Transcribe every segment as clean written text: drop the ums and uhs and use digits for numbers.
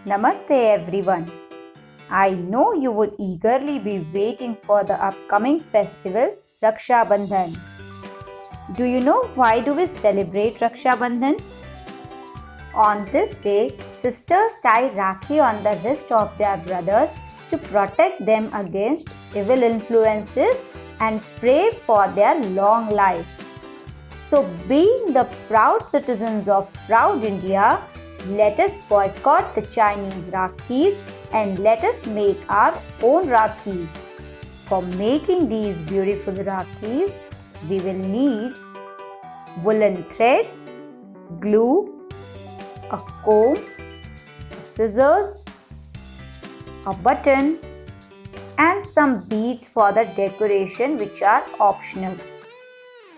Namaste everyone. I know you would eagerly be waiting for the upcoming festival Raksha Bandhan. Do you know why do we celebrate Raksha Bandhan? On this day, sisters tie Rakhi on the wrist of their brothers to protect them against evil influences and pray for their long life. So, being the proud citizens of proud India, let us boycott the Chinese Rakhis and let us make our own Rakhis. For making these beautiful Rakhis, we will need woolen thread, glue, a comb, scissors, a button, and some beads for the decoration, which are optional.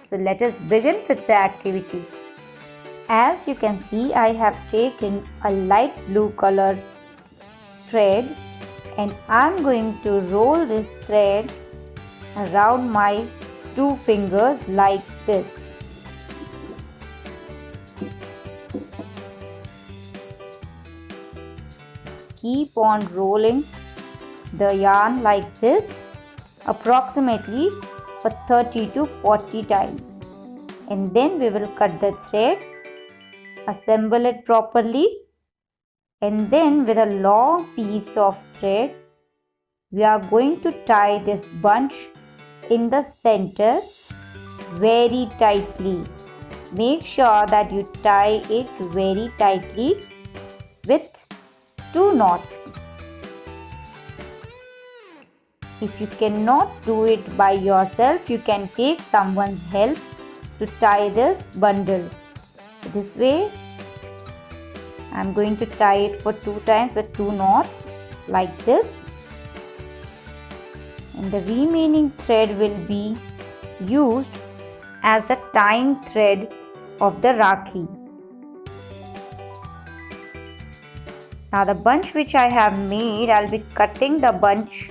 So let us begin with the activity. As you can see, I have taken a light blue color thread and I am going to roll this thread around my two fingers like this. Keep on rolling the yarn like this approximately for 30 to 40 times, and then we will cut the thread, assemble it properly, and then with a long piece of thread we are going to tie this bunch in the center very tightly. Make sure that you tie it very tightly with 2 knots. If you cannot do it by yourself, you can take someone's help to tie this bundle. This way, I am going to tie it for 2 times with 2 knots like this. And the remaining thread will be used as the tying thread of the Rakhi. Now the bunch which I have made, I'll be cutting the bunch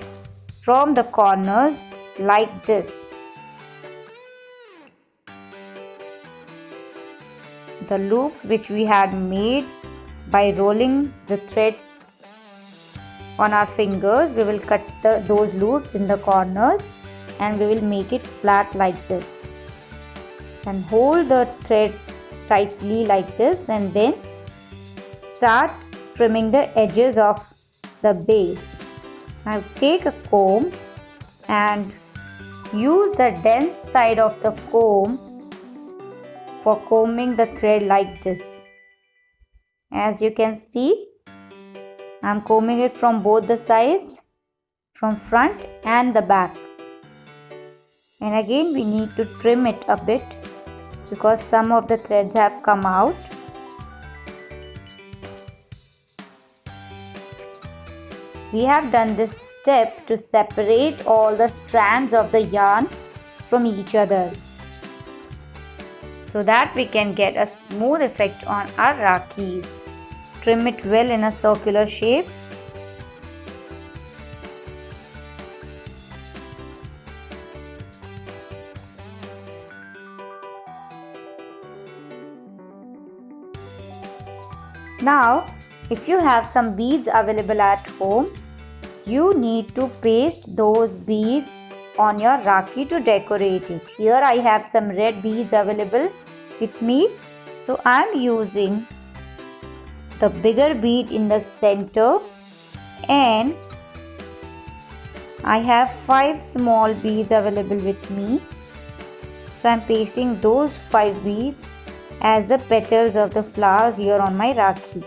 from the corners like this. The loops which we had made by rolling the thread on our fingers, we will cut those loops in the corners and we will make it flat like this. And hold the thread tightly like this and then start trimming the edges of the base. Now take a comb and use the dense side of the comb for combing the thread like this. As you can see, I am combing it from both the sides, from front and the back. And again we need to trim it a bit because some of the threads have come out. We have done this step to separate all the strands of the yarn from each other so that we can get a smooth effect on our Rakhis. Trim it well in a circular shape. Now, if you have some beads available at home, you need to paste those beads on your Rakhi to decorate it. Here I have some red beads available with me. So I am using the bigger bead in the center and I have 5 small beads available with me. So I am pasting those 5 beads as the petals of the flowers here on my Rakhi.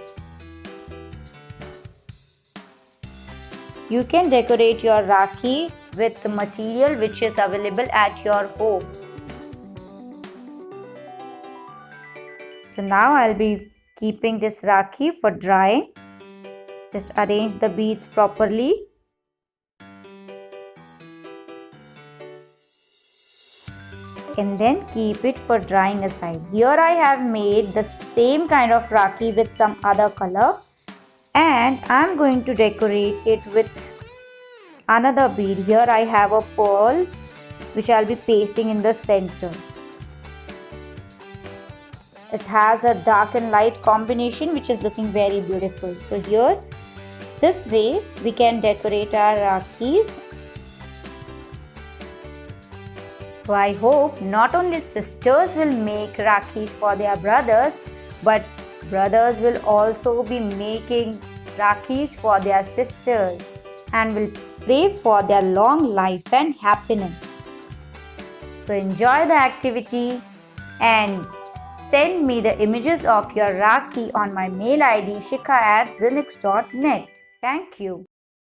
You can decorate your Rakhi with the material which is available at your home. So now I'll be keeping this Rakhi for drying. Just arrange the beads properly. And then keep it for drying aside. Here I have made the same kind of Rakhi with some other color. And I am going to decorate it with another bead. Here I have a pearl which I will be pasting in the center. It has a dark and light combination which is looking very beautiful. So here, this way we can decorate our Rakhis. So I hope not only sisters will make Rakhis for their brothers, but brothers will also be making Rakhis for their sisters and will pray for their long life and happiness. So enjoy the activity and send me the images of your Rakhi on my mail ID shikha@zenix.net. Thank you.